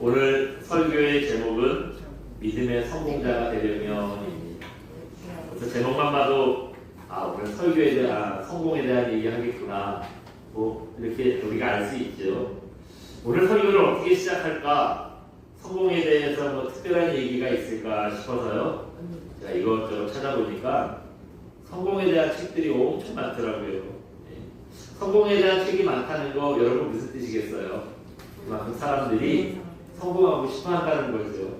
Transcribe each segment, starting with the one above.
오늘 설교의 제목은 믿음의 성공자가 되려면입니다. 그래서 제목만 봐도 오늘 설교에 대한 성공에 대한 얘기하겠구나 이렇게 우리가 알 수 있죠. 오늘 설교를 어떻게 시작할까? 성공에 대해서 특별한 얘기가 있을까 싶어서요. 제가 이것저것 찾아보니까 성공에 대한 책들이 엄청 많더라고요. 성공에 대한 책이 많다는 거 여러분 무슨 뜻이겠어요? 그만큼 사람들이 성공하고 싶어 한다는 거죠.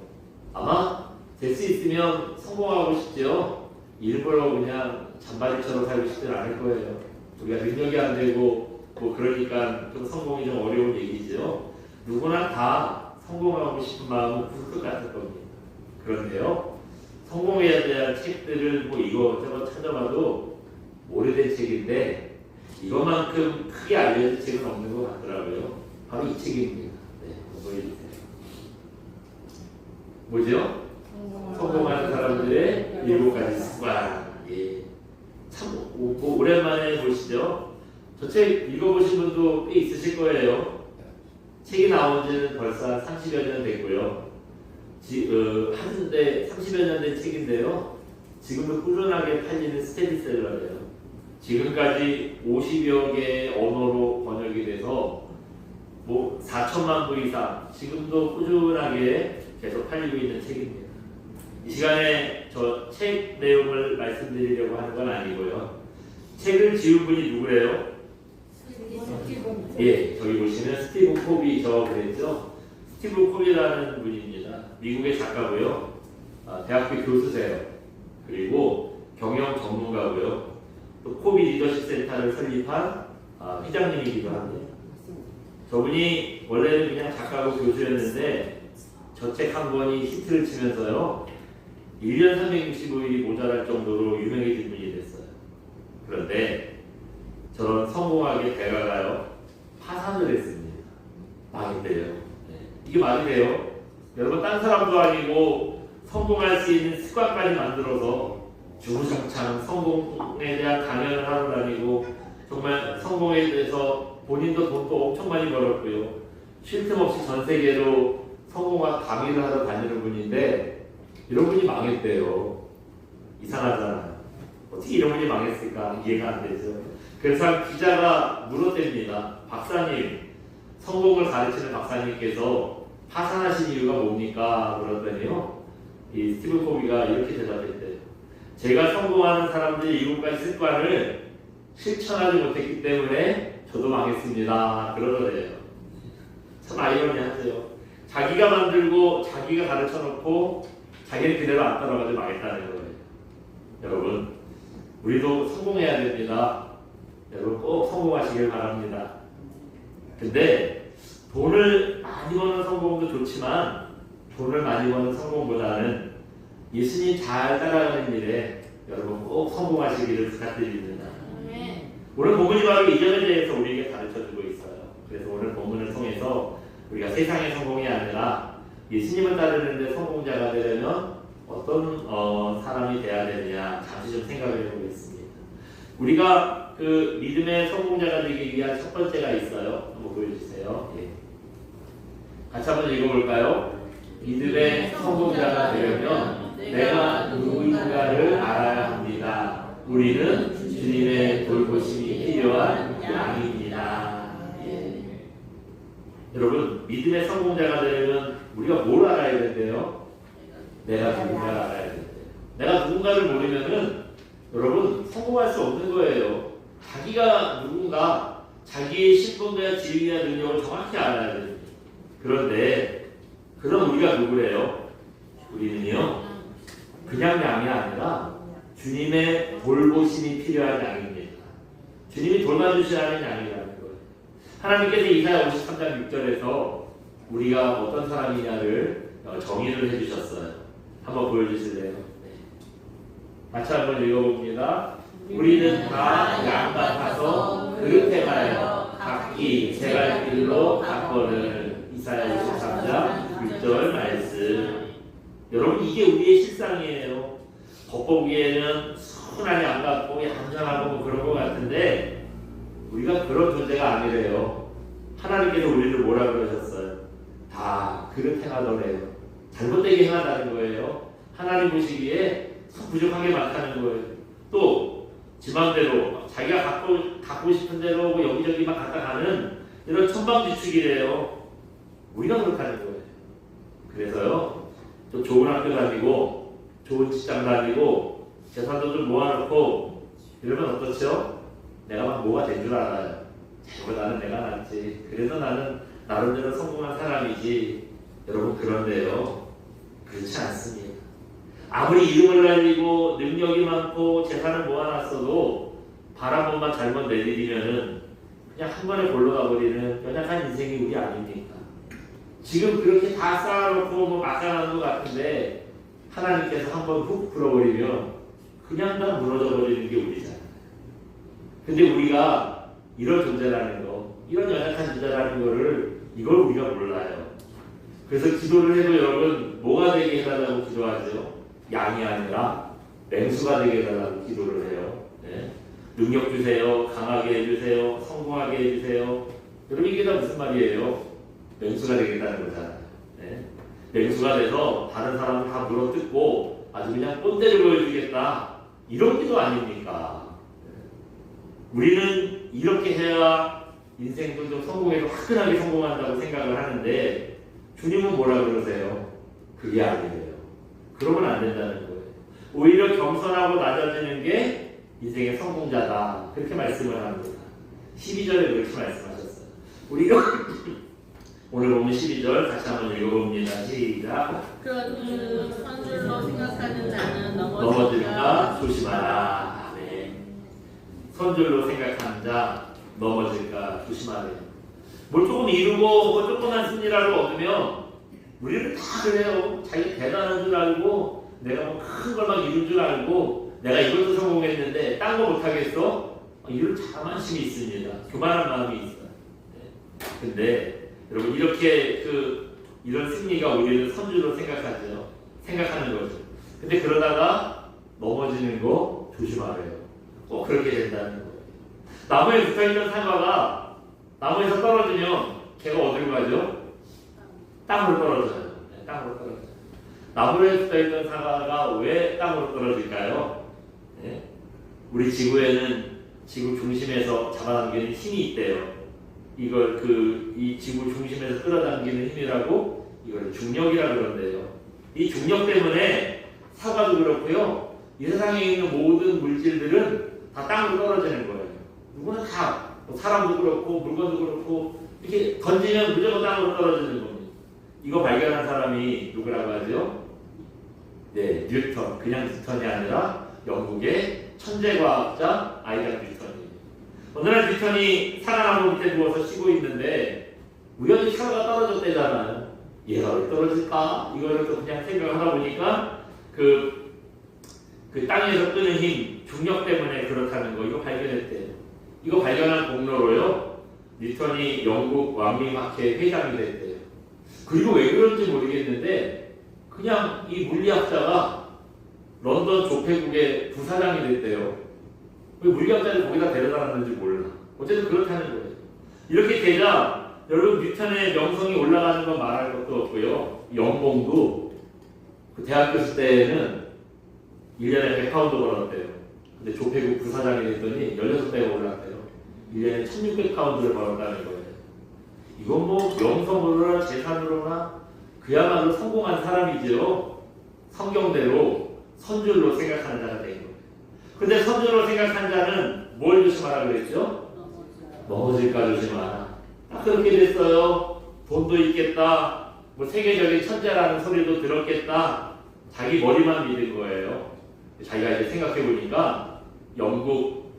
아마 될 수 있으면 성공하고 싶죠. 일부러 그냥 잔바리처럼 살고 싶지는 않을 거예요. 우리가 능력이 안 되고 그러니까 좀 성공이 좀 어려운 얘기죠. 누구나 다 성공하고 싶은 마음은 굴 것 같을 겁니다. 그런데요, 성공에 대한 책들을 이것저것 찾아봐도 오래된 책인데 이것만큼 크게 알려진 책은 없는 것 같더라고요. 바로 이 책입니다. 네, 보여주세요. 뭐죠? 성공하는 사람들의 7가지 습관. 참 오랜만에 보시죠? 저 책 읽어보신 분도 꽤 있으실 거예요. 책이 나온 지는 벌써 30여 년 됐고요. 한때 30여 년 된 책인데요. 지금도 꾸준하게 팔리는 스테디셀러예요. 지금까지 50여 개의 언어로 번역이 돼서 4천만 부 이상 지금도 꾸준하게 계속 팔리고 있는 책입니다. 이 시간에 저 책 내용을 말씀드리려고 하는 건 아니고요. 책을 지은 분이 누구예요? 저기 보시면 스티븐 코비죠. 그랬죠? 스티븐 코비라는 분입니다. 미국의 작가고요. 대학교 교수세요. 그리고 경영 전문가고요. 또 코비 리더십 센터를 설립한 회장님이기도 합니다. 저분이 원래는 그냥 작가고 교수였는데 저 책 한 권이 히트를 치면서요. 1년 365일이 모자랄 정도로 유명해진 분이 됐어요. 그런데 저런 성공하게 대가가요. 파산을 했습니다. 망했대요. 이게 말이 돼요? 여러분, 딴 사람도 아니고 성공할 수 있는 습관까지 만들어서 주구장창 성공에 대한 강연을 하러 다니고 정말 성공에 대해서 본인도 돈도 엄청 많이 벌었고요. 쉴 틈 없이 전 세계로 성공한 강의를 하러 다니는 분인데 이런 분이 망했대요. 이상하잖아요. 어떻게 이런 분이 망했을까 이해가 안 되죠. 그래서 기자가 물었답니다. 박사님, 성공을 가르치는 박사님께서 파산하신 이유가 뭡니까? 그러더니요. 이 스티븐 코비가 이렇게 대답했대요. 제가 성공하는 사람들이 7가지 습관을 실천하지 못했기 때문에 저도 망했습니다. 그러더래요. 참 아이러니하죠. 자기가 만들고 자기가 가르쳐 놓고 자기는 그대로 안 따라가지고 망했다는 거예요. 여러분, 우리도 성공해야 됩니다. 여러분 꼭 성공하시길 바랍니다. 근데 돈을 많이 버는 성공도 좋지만 돈을 많이 버는 성공보다는 예수님 잘 따라가는 일에 여러분 꼭 성공하시기를 부탁드립니다. 오늘 본문이 바로 이 점에 대해서 우리에게 가르쳐주고 있어요. 그래서 오늘 본문을 통해서 우리가 세상의 성공이 아니라 예수님을 따르는데 성공자가 되려면 어떤 사람이 돼야 되느냐 잠시 좀 생각을 해보겠습니다. 우리가 그 믿음의 성공자가 되기 위한 첫 번째가 있어요. 한번 보여주세요. 같이 한번 읽어볼까요? 믿음의 성공자가 되려면 내가 누구인가를 알아야 합니다. 우리는 주님의 돌보심이 필요한 양입니다. 여러분, 믿음의 성공자가 되려면 우리가 뭘 알아야 된대요? 내가 누군가를 알아야 된대요. 내가 누군가를 모르면은 여러분 성공할 수 없는 거예요. 자기가 누군가, 자기의 신분과 지위와 능력을 정확히 알아야 됩니다. 그런데 그럼 우리가 누구래요? 우리는요, 그냥 양이 아니라 주님의 돌보심이 필요한 양입니다. 주님이 돌봐주시라는 양이라는 거예요. 하나님께서 이사야 53장 6절에서 우리가 어떤 사람이냐를 정의를 해주셨어요. 한번 보여주실래요? 같이 한번 읽어봅니다. 우리는 다 양 같아서 그릇에 가여 각기 제 갈 길로 갔거늘. 이사야 53장 6절 말씀. 여러분, 이게 우리의 실상이에요. 겉보기에는 순하게 안 같고 얌전하고 그런 것 같은데 우리가 그런 존재가 아니래요. 하나님께서 우리를 뭐라 그러셨어요? 다 그렇게 행하더래요. 잘못되게 행하다는 거예요. 하나님 보시기에 부족하게 많다는 거예요. 또 지 맘대로 자기가 갖고 싶은 대로 뭐 여기저기 막 갖다 가는 이런 천방지축이래요. 우리가 그렇다는 거예요. 그래서요, 좀 좋은 학교 다니고 좋은 직장 다니고 재산도 좀 모아놓고 이러면 어떻죠? 내가 막 뭐가 된 줄 알아요. 나는 내가 낫지. 그래서 나는 나름대로 성공한 사람이지. 여러분, 그런데요, 그렇지 않습니다. 아무리 이름을 날리고 능력이 많고 재산을 모아놨어도 발 한 번만 잘못 내디디면은 그냥 한 번에 골로가 버리는 연약한 인생이 우리 아닙니까? 지금 그렇게 다 쌓아놓고 뭐 막아놓은 것 같은데 하나님께서 한 번 훅 풀어버리면 그냥 다 무너져 버리는 게 우리잖아요. 근데 우리가 이런 존재라는 거, 이런 연약한 존재라는 거를 이걸 우리가 몰라요. 그래서 기도를 해도 여러분 뭐가 되게 해달라고 기도하죠? 양이 아니라 맹수가 되게 해달라고 기도를 해요. 네. 능력 주세요. 강하게 해주세요. 성공하게 해주세요. 여러분, 이게 다 무슨 말이에요? 맹수가 되겠다는 거잖아요. 네. 맹수가 돼서 다른 사람을 다 물어뜯고 아주 그냥 꼰대를 보여주겠다. 이런 기도 아닙니까? 네. 우리는 이렇게 해야 인생도 좀 성공해서 화끈하게 성공한다고 생각을 하는데 주님은 뭐라 그러세요? 그게 아니에요. 그러면 안 된다는 거예요. 오히려 겸손하고 낮아지는 게 인생의 성공자다. 그렇게 말씀을 합니다. 12절에 그렇게 말씀하셨어요. 우리가 오늘 보면 12절 같이 한번 읽어봅니다. 시작. 그 선줄로 생각하는 자는 넘어질까 조심하라. 네. 선줄로 생각하는 자 넘어질까 조심하래요. 뭘 조금 이루고 뭐 조그만 승리라도 얻으면 우리는 다 그래요. 자기 대단한 줄 알고 내가 뭐 큰 걸 막 이룬 줄 알고 내가 이것도 성공했는데 딴 거 못하겠어? 이런 자만심이 있습니다. 교만한 마음이 있어요. 네. 근데 여러분, 이렇게 이런 승리가 우리는 선주로 생각하는 거죠. 근데 그러다가 넘어지는 거 조심하래요. 꼭 그렇게 된다는 거예요. 나무에 붙어있는 사과가 나무에서 떨어지면 걔가 어디로 가죠? 땅으로 떨어져요. 네, 땅으로 떨어져요. 나무에 붙어있는 사과가 왜 땅으로 떨어질까요? 네? 우리 지구에는 지구 중심에서 잡아당기는 힘이 있대요. 이걸 이 지구 중심에서 끌어당기는 힘이라고 이걸 중력이라 그런대요. 이 중력 때문에 사과도 그렇고요. 이 세상에 있는 모든 물질들은 다 땅으로 떨어지는 거예요. 누구나 다, 사람도 그렇고 물건도 그렇고 이렇게 던지면 무조건 땅으로 떨어지는 겁니다. 이거 발견한 사람이 누구라고 하죠? 네, 뉴턴. 그냥 뉴턴이 아니라 영국의 천재과학자 아이작 뉴턴이에요. 어느 날 뉴턴이 사과나무 밑에 누워서 쉬고 있는데 우연히 사과가 떨어졌대잖아요. 얘가 왜 떨어질까? 이거를 또 그냥 생각을 하다 보니까 그 땅에서 끄는 힘, 중력 때문에 그렇다는 거, 이거 발견했대요. 이거 발견한 공로로요, 뉴턴이 영국 왕립학회 회장이 됐대요. 그리고 왜 그런지 모르겠는데 그냥 이 물리학자가 런던 조폐국의 부사장이 됐대요. 왜 물리학자를 거기다 데려다 놨는지 몰라. 어쨌든 그렇다는 거예요. 이렇게 되자 여러분, 뉴턴의 명성이 올라가는 건 말할 것도 없고요. 연봉도 그 대학교 때에는 1년에 100파운드 벌었대요. 근데 조폐국 부사장이 됐더니 16배가 올랐대요. 1년에 1600파운드를 벌었다는 거예요. 이건 뭐 명성으로나 재산으로나 그야말로 성공한 사람이죠. 성경대로 선줄로 생각하는 자가 된 거예요. 근데 선줄로 생각한 자는 뭘 조심하라 그랬죠? 넘어질까 조심하라. 딱 그렇게 됐어요. 돈도 있겠다. 뭐 세계적인 천재라는 소리도 들었겠다. 자기 머리만 믿은 거예요. 자기가 이제 생각해보니까 영국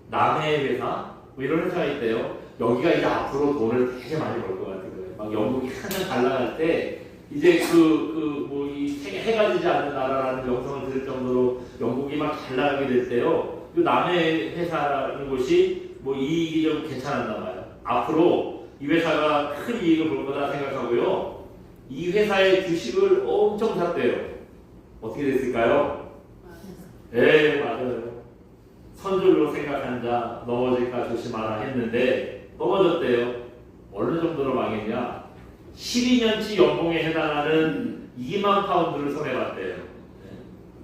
남해 회사 뭐 이런 회사가 있대요. 여기가 이제 앞으로 돈을 되게 많이 벌 것 같은 거예요. 막 영국이 한참 잘 나갈 때 이제 이 세계 해가 지지 않는 나라라는 명성을 들을 정도로 영국이 막 잘 나가게 될 때요. 이 남해 회사라는 곳이 뭐 이익이 좀 괜찮았나 봐요. 앞으로 이 회사가 큰 이익을 볼 거다 생각하고요. 이 회사의 주식을 엄청 샀대요. 어떻게 됐을까요? 네, 맞아요. 선줄로 생각한 자 넘어질까 조심하라 했는데 넘어졌대요. 어느 정도로 망했냐? 12년치 연봉에 해당하는 2만 파운드를 손해봤대요.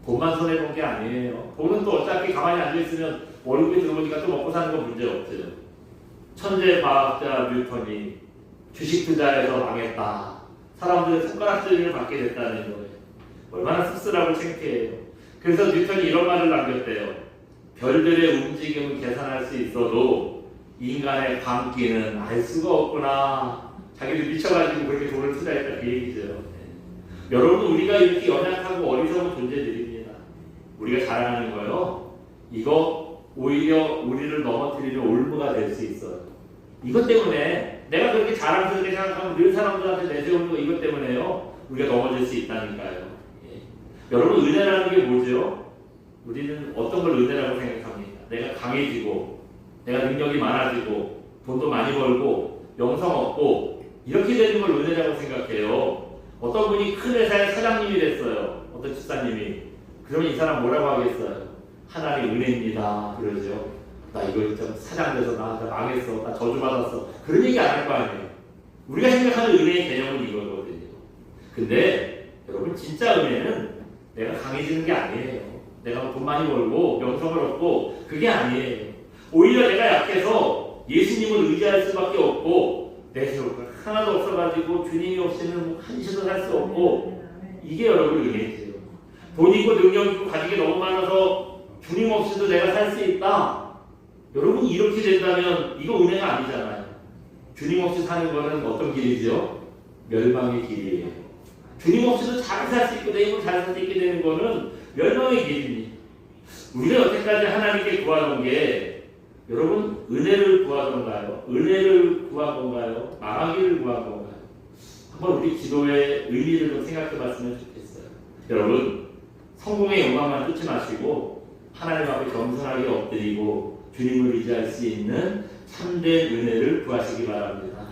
돈만 손해본 게 아니에요. 돈은 또 어차피 가만히 앉아있으면 월급이 들어오니까 또 먹고 사는 건 문제 없죠. 천재 과학자 뉴턴이 주식 투자에서 망했다. 사람들의 손가락질을 받게 됐다는 거예요. 얼마나 씁쓸하고 창피해요. 그래서 뉴턴이 이런 말을 남겼대요. 별들의 움직임을 계산할 수 있어도 인간의 광기는 알 수가 없구나. 자기들 미쳐가지고 그렇게 돈을 투자했다 그 얘기죠. 여러분 우리가 이렇게 연약하고 어리석은 존재들입니다. 우리가 자랑하는 거요. 이거 오히려 우리를 넘어뜨리는 올무가 될 수 있어요. 이것 때문에 내가 그렇게 자랑스럽게 생각하면 늘 사람들한테 내세우는 거 이것 때문에요. 우리가 넘어질 수 있다니까요. 여러분 은혜라는 게 뭐죠? 우리는 어떤 걸 은혜라고 생각합니까? 내가 강해지고 내가 능력이 많아지고 돈도 많이 벌고 명성 얻고 이렇게 되는 걸 은혜라고 생각해요. 어떤 분이 큰 회사의 사장님이 됐어요. 어떤 집사님이. 그러면 이 사람 뭐라고 하겠어요? 하나님 은혜입니다. 그러죠. 나 이거 진짜 사장 돼서 나 망했어. 나 저주받았어. 그런 얘기 안 할 거 아니에요. 우리가 생각하는 은혜의 개념은 이거거든요. 근데 여러분 진짜 은혜는 내가 강해지는 게 아니에요. 내가 돈 많이 벌고 명성을 얻고 그게 아니에요. 오히려 내가 약해서 예수님을 의지할 수밖에 없고 내 세우가 하나도 없어가지고 주님이 없이는 뭐 한시도 할 수 없고 이게 여러분 은혜이세요. 돈 있고 능력 있고 가진 게 너무 많아서 주님 없이도 내가 살 수 있다. 여러분 이렇게 된다면 이거 은혜가 아니잖아요. 주님 없이 사는 거는 어떤 길이죠? 멸망의 길이에요. 주님 없이도 잘 살 수 있고 내 힘으로 잘 살 수 있게 되는 거는 멸망의 길입니다. 우리가 여태까지 하나님께 구하던 게 여러분 은혜를 구하던가요? 은혜를 구한 건가요? 망하기를 구한 건가요? 한번 우리 기도의 의미를 좀 생각해 봤으면 좋겠어요. 여러분 성공의 영광만 쫓지 마시고 하나님 앞에 겸손하게 엎드리고 주님을 의지할 수 있는 참된 은혜를 구하시기 바랍니다.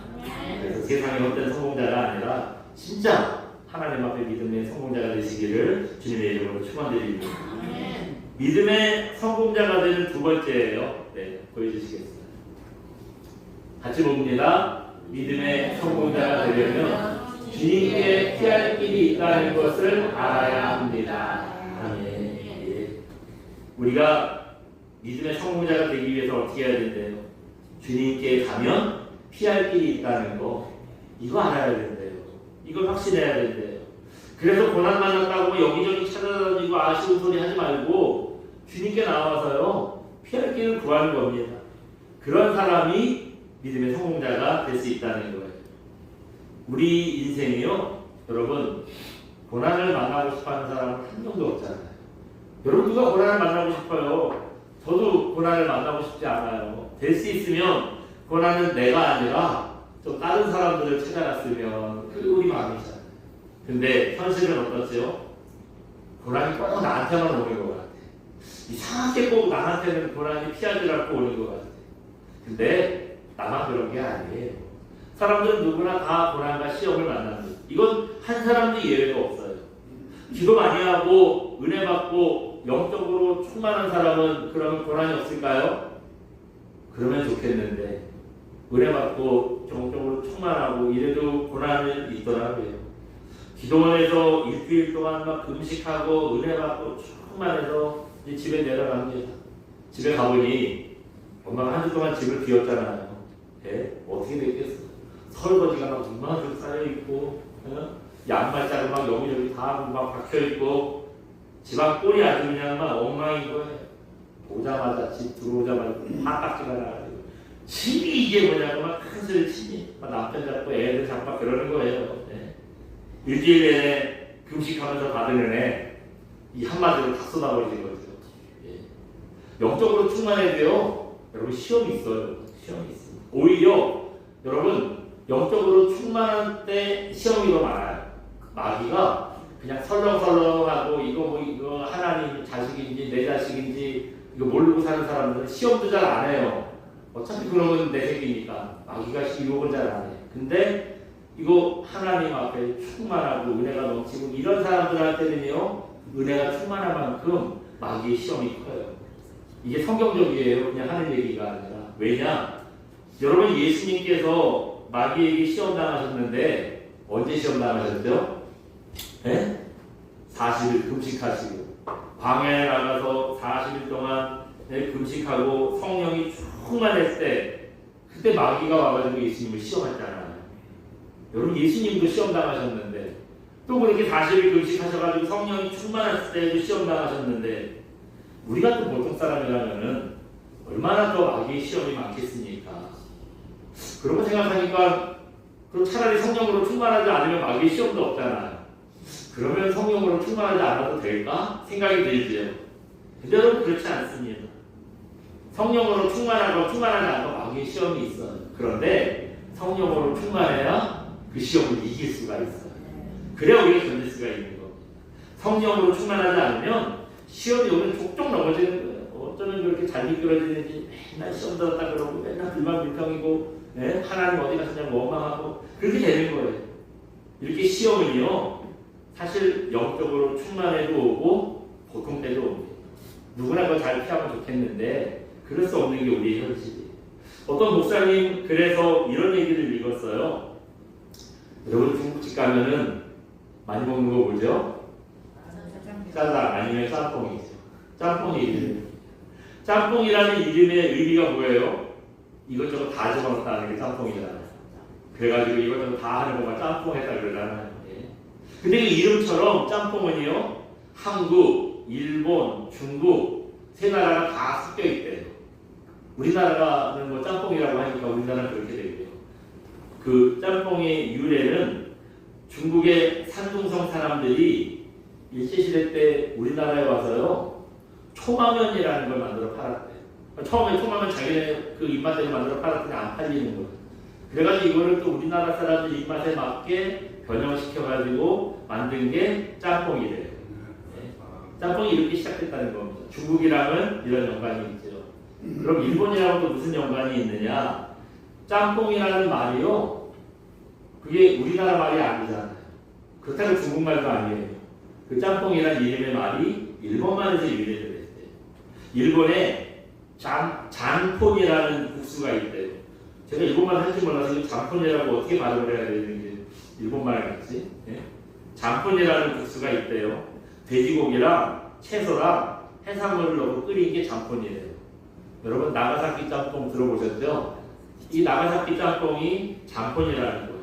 그래서 세상의 헛된 성공자가 아니라 진짜 하나님 앞에 믿음의 성공자가 되시기를 주님의 이름으로 축원드립니다. 믿음의 성공자가 되는 두 번째예요. 네, 보여주시겠습니다. 같이 봅니다. 믿음의 성공자가 되려면 주님께 피할 길이 있다는 것을 알아야 합니다. 아멘. 예. 우리가 믿음의 성공자가 되기 위해서 어떻게 해야 된대요? 주님께 가면 피할 길이 있다는 거 이거 알아야 된대요. 이걸 확신해야 된대요. 그래서 고난 만났다고 여기저기 찾아다니고 아쉬운 소리 하지 말고 주님께 나와서요 피할 길을 구하는 겁니다. 그런 사람이 믿음의 성공자가 될 수 있다는 거예요. 우리 인생이요 여러분 고난을 만나고 싶어하는 사람은 한 명도 없잖아요. 여러분 누가 고난을 만나고 싶어요? 저도 고난을 만나고 싶지 않아요. 될 수 있으면 고난은 내가 아니라 좀 다른 사람들을 찾아갔으면 그게 우리 마음이잖아요. 근데 현실은 어떻죠? 고난이 꼭 나한테만 오는 것 같아. 이상하게 꼭 나한테는 고난이 피하지 않고 오는 것 같아. 근데 나만 그런 게 아니에요. 사람들은 누구나 다 고난과 시험을 만납니다. 이건 한 사람도 예외가 없어요. 기도 많이 하고 은혜 받고 영적으로 충만한 사람은 그러면 고난이 없을까요? 그러면 좋겠는데 은혜 받고 영적으로 충만하고 이래도 고난은 있더라고요. 기도원에서 일주일 동안 막 금식하고 은혜 받고 충만해서 이제 집에 내려갑니다. 집에 가보니 엄마가 한 주 동안 집을 비웠잖아요. 어떻게 됐겠어? 설거지가 막 이만큼 쌓여있고 양말자루 막 여기저기 다 막 박혀있고 집안 꼴이 아주 그냥 막 엉망인 거예요. 오자마자 집 들어오자마자 팍팍지가 나가지고 집이 이게 뭐냐고 막 큰 소리 치니 막 남편 잡고 애들 잡고 막 그러는 거예요. 일주일 내내 금식하면서 받은 은혜 이 한마디로 다 쏟아버리는 거죠. 영적으로 충만해도요 여러분 시험이 있어요. 시험이 있습니다. 오히려 여러분 영적으로 충만한 때 시험이 더 많아요. 마귀가 그냥 설렁설렁하고 이거 하나님 자식인지 내 자식인지 이거 모르고 사는 사람들은 시험도 잘 안 해요. 어차피 그런 건 내 새끼니까 마귀가 유혹을 잘 안 해요. 근데 이거 하나님 앞에 충만하고 은혜가 넘치고 이런 사람들한테는요 은혜가 충만한 만큼 마귀의 시험이 커요. 이게 성경적이에요. 그냥 하는 얘기가 아니라. 왜냐? 여러분 예수님께서 마귀에게 시험 당하셨는데 언제 시험 나가셨죠? 네? 40일 금식하시고 광야에 나가서 40일 동안 금식하고 성령이 충만했을 때 그때 마귀가 와가지고 예수님을 시험했잖아요. 여러분 예수님도 시험 당하셨는데 또 그렇게 40일 금식하셔가지고 성령이 충만했을 때도 시험 당하셨는데 우리 같은 보통 사람이라면은 얼마나 더 마귀의 시험이 많겠습니까? 그런 거 생각하니까 그럼 차라리 성령으로 충만하지 않으면 마귀의 시험도 없잖아요. 그러면 성령으로 충만하지 않아도 될까? 생각이 들지요. 근데 여러분 그렇지 않습니다. 성령으로 충만하고 충만하지 않고 마귀의 시험이 있어요. 그런데 성령으로 충만해야 그 시험을 이길 수가 있어요. 그래야 우리가 견딜 수가 있는 겁니다. 성령으로 충만하지 않으면 시험이 오면 족족 넘어지는 거예요. 어쩌면 그렇게 잘 미끄러지는지 맨날 시험 들었다 그러고 맨날 불만불평이고 하나님 어디 가시냐고 원망하고 그렇게 되는 거예요. 이렇게 시험은요 사실 영적으로 충만해도 오고 보통 때도 옵니다. 누구나 그거 잘 피하면 좋겠는데 그럴 수 없는 게 우리의 현실이에요. 어떤 목사님 그래서 이런 얘기를 읽었어요. 여러분 중국집 가면은 많이 먹는 거 뭐죠? 짜장 아니면 짬뽕이죠. 짬뽕이 이름. 짬뽕이라는 이름의 의미가 뭐예요? 이것저것 다 집어넣었다는 게 짬뽕이잖아요. 그래가지고 이것저것 다 하는 것만 짬뽕 했다 그러잖아요. 근데 그 이름처럼 짬뽕은요 한국, 일본, 중국 세 나라가 다 섞여 있대요. 우리나라는 뭐 짬뽕이라고 하니까 우리나라는 그렇게 되고요. 그 짬뽕의 유래는 중국의 산둥성 사람들이 일제시대 때 우리나라에 와서요 초마면이라는 걸 만들어 팔았대요. 처음에 초마면 자기네 그 입맛대로 만들어 팔았더니 안 팔리는 거예요. 그래가지고 이거를 또 우리나라 사람들 입맛에 맞게 변형시켜가지고 만든 게 짬뽕이래요. 네. 짬뽕이 이렇게 시작됐다는 겁니다. 중국이랑은 이런 연관이 있죠. 그럼 일본이랑은 또 무슨 연관이 있느냐? 짬뽕이라는 말이요 그게 우리나라 말이 아니잖아요. 그렇다고 중국말도 아니에요. 그 짬뽕이라는 이름의 말이 일본말에서 유래를 했대요. 일본에 잔폰이라는 국수가 있대요. 제가 일본말 할 줄 몰라서 잔폰이라고 어떻게 발음을 해야 되는지 일본말 같지? 예? 잔폰이라는 국수가 있대요. 돼지고기랑 채소랑 해산물을 넣고 끓인 게 잔폰이래요. 여러분 나가사키 짬뽕 들어보셨죠? 이 나가사키 짬뽕이 잔폰이라는 거예요.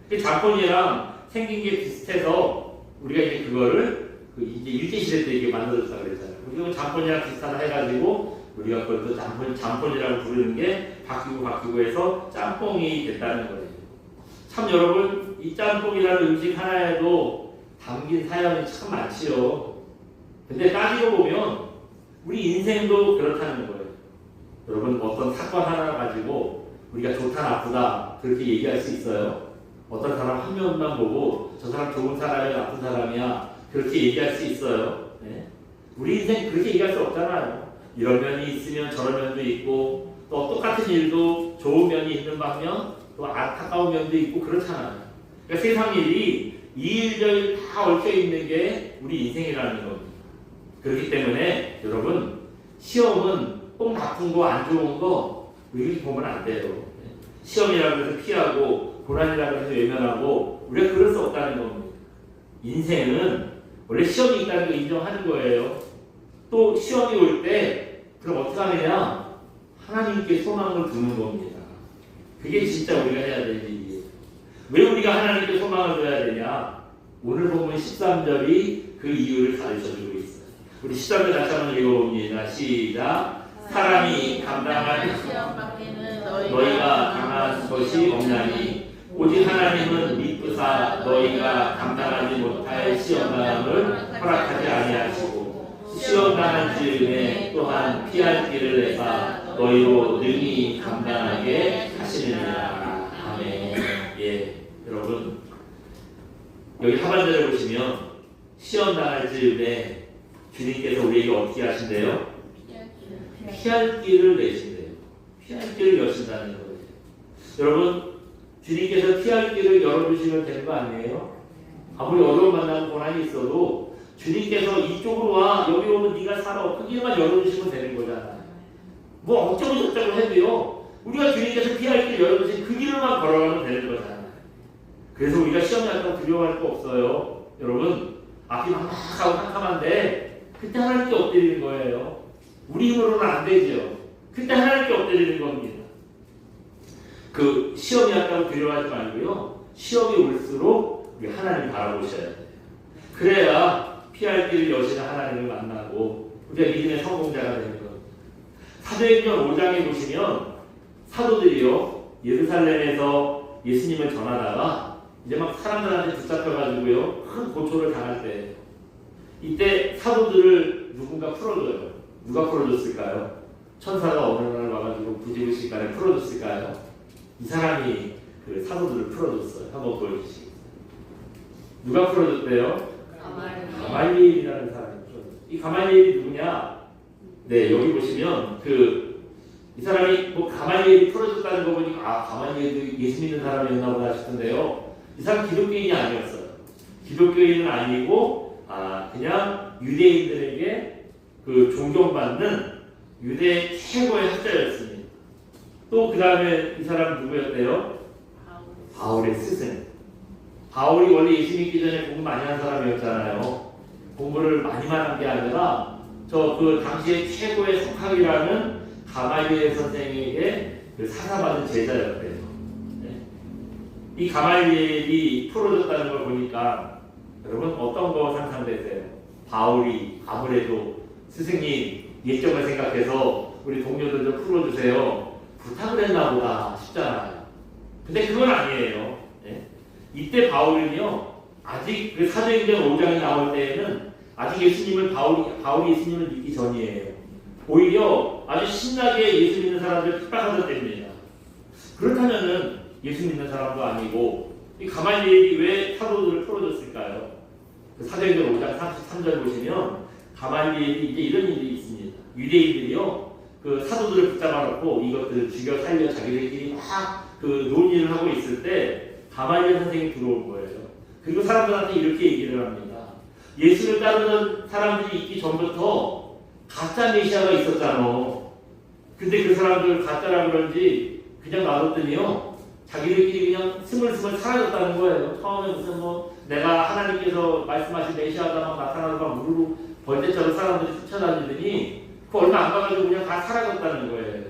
그 잔폰이랑 생긴 게 비슷해서 우리가 이제 그거를 이제 일제시대 때 이게 만들어졌다 그랬잖아요. 그리고 잔폰이랑 비슷하다 해가지고 우리가 그걸 또 잔폰이라고 부르는 게 바뀌고 해서 짬뽕이 됐다는 거예요. 참 여러분 이 짬뽕이라는 음식 하나에도 담긴 사연이 참 많지요. 근데 따지고 보면 우리 인생도 그렇다는 거예요. 여러분 어떤 사건 하나 가지고 우리가 좋다 나쁘다 그렇게 얘기할 수 있어요. 어떤 사람 한 명만 보고 저 사람 좋은 사람이야 나쁜 사람이야 그렇게 얘기할 수 있어요. 네? 우리 인생 그렇게 얘기할 수 없잖아요. 이런 면이 있으면 저런 면도 있고 또 똑같은 일도 좋은 면이 있는 반면 또 안타까운 면도 있고 그렇잖아요. 그러니까 세상 일이 이일저일 다 얽혀 있는 게 우리 인생이라는 겁니다. 그렇기 때문에 여러분 시험은 꼭 나쁜 거 안 좋은 거 이렇게 보면 안 돼요. 시험이라고 해서 피하고 고난이라고 해서 외면하고 우리가 그럴 수 없다는 겁니다. 인생은 원래 시험이 있다는 걸 인정하는 거예요. 또 시험이 올 때 그럼 어떻게 하느냐? 하나님께 소망을 두는 겁니다. 그게 진짜 우리가 해야 될 일이에요. 왜 우리가 하나님께 소망을 둬야 되냐? 오늘 본문 13절이 그 이유를 가르쳐주고 있어요. 우리 13절 다시 한번 읽어봅니다. 시작. 사람이 감당할 시험 받기는 너희가 당한 것이 없나니 오직 하나님은 믿으사 너희가 감당하지 못할 시험당함을 허락하지 아니하시고 시험당한 즈음에 또한 피할 길을 내사 너희로 능히 감당하게 하시느니라. 아멘. 예, 여러분 여기 하반절에 보시면 시험당할 즈음에 주님께서 우리에게 어떻게 하신대요? 피할 길을 내신대요. 피할 길을 여신다는 거예요. 여러분 주님께서 피할 길을 열어주시면 되는 거 아니에요? 아무리 어려운 만남 고난이 있어도 주님께서 이쪽으로 와 여기 오면 네가 살아 그 길만 열어주시면 되는 거잖아요. 뭐 어쩌고 저쩌고 해도요 우리가 주님께서 피할 길 열어주신 그 길만 걸어가면 되는 거잖아요. 그래서 우리가 시험이 왔다고 두려워할 거 없어요. 여러분, 앞이 막막하고 캄캄한데 그때 하나님께 엎드리는 거예요. 우리 힘으로는 안 되죠. 그때 하나님께 엎드리는 겁니다. 그 시험이 왔다고 두려워하지 말고요. 시험이 올수록 우리 하나님 바라보셔야 돼요. 그래야 피할 길을 여시는 하나님을 만나고 우리가 믿음의 성공자가 되는 겁니다. 사도행전 5장에 보시면 사도들이요 예루살렘에서 예수님을 전하다가 이제 막 사람들한테 붙잡혀가지고요 큰 고초를 당할 때 이때 사도들을 누군가 풀어줘요. 누가 풀어줬을까요? 천사가 어느 날 와가지고 부지불식간에 풀어줬을까요? 이 사람이 그 사도들을 풀어줬어요. 한번 보여주시겠어요? 누가 풀어줬대요? 가말리엘이라는 사람이 풀어줬어요. 이 가말리엘이 누구냐? 네, 여기 보시면 이 사람이 뭐 가말리엘이 풀어줬다는 거 보니까 아 가말리엘도 예수 믿는 사람이었나 보다 싶은데요. 이 사람 기독교인이 아니었어요. 기독교인은 아니고 그냥 유대인들에게 그 존경받는 유대 최고의 학자였습니다. 또 그 다음에 이 사람 누구였대요? 바울의 스승. 바울이 원래 예수 믿기 전에 공부 많이 한 사람이었잖아요. 공부를 많이만 한 게 아니라 그 당시에 최고의 석학이라는 가말리엘 선생에게 사사받은 제자였대요. 네. 이 가말리엘이 풀어줬다는 걸 보니까 여러분 어떤 거 상상되세요? 바울이 아무래도 스승님 예정을 생각해서 우리 동료들 좀 풀어주세요. 부탁을 했나 보다 싶잖아요. 근데 그건 아니에요. 네. 이때 바울은요 아직 그 사도행전 5장이 나올 때에는 아직 바울이 예수님을 믿기 전이에요. 오히려 아주 신나게 예수 믿는 사람들 핍박하던 때입니다. 그렇다면은 예수 믿는 사람도 아니고 이 가말리엘이 왜 사도들을 풀어줬을까요? 그 사도행전 5장 33절 보시면 가말리엘이 이제 이런 일이 있습니다. 유대인들이요 그 사도들을 붙잡아놓고 이것들을 죽여 살려 자기들끼리 막 그 논의를 하고 있을 때 가말리엘 선생이 들어온 거예요. 그리고 사람들한테 이렇게 얘기를 합니다. 예수를 따르는 사람들이 있기 전부터 가짜 메시아가 있었잖아. 근데 그 사람들 가짜라 그런지 그냥 놔뒀더니요 자기들끼리 그냥 스물스물 사라졌다는 거예요. 처음에 무슨 내가 하나님께서 말씀하신 메시아가 막 나타나서 막 우르르 번제처럼 사람들이 쫓아다니더니 그 얼마 안 가가지고 그냥 다 사라졌다는 거예요.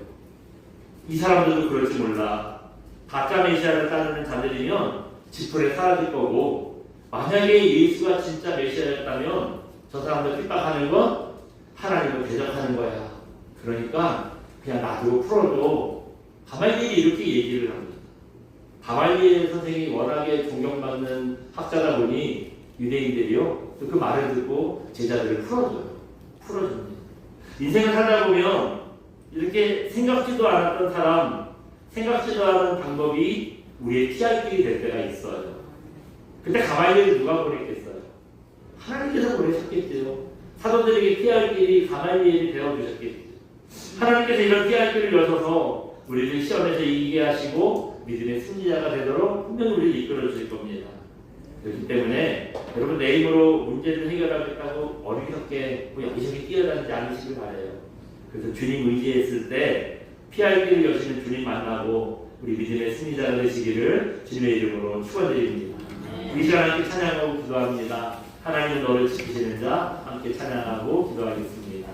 이 사람들도 그럴 줄 몰라. 가짜 메시아를 따르는 자들이면 지푸레 사라질 거고 만약에 예수가 진짜 메시아였다면 저 사람들 핍박하는 건 하나님을 대적하는 거야. 그러니까 그냥 놔두고 풀어줘. 가말리엘이 이렇게 얘기를 합니다. 가말리엘 선생이 워낙에 존경받는 학자다 보니 유대인들이요 그 말을 듣고 제자들을 풀어줍니다. 인생을 살다 보면 이렇게 생각지도 않았던 사람, 생각지도 않은 방법이 우리의 피할 길이 될 때가 있어요. 그때 가말리엘을 누가 보냈겠어요? 하나님께서 보내셨겠죠. 사도들에게 피할 길이 가말리엘이 되어주셨겠죠. 하나님께서 이런 피할 길을 여셔서 우리를 시험에서 이기게 하시고 믿음의 승리자가 되도록 분명히 우리를 이끌어 주실 겁니다. 그렇기 때문에 여러분 내 힘으로 문제를 해결하겠다고 어리석게 여기저기 뛰어다니지 않으시길 바라요. 그래서 주님 의지했을 때 피할 길을 여시는 주님 만나고 우리 믿음의 승리자가 되시기를 주님의 이름으로 축원드립니다. 이 시간 함께 찬양하고 기도합니다. 하나님은 너를 지키시는 자 함께 찬양하고 기도하겠습니다.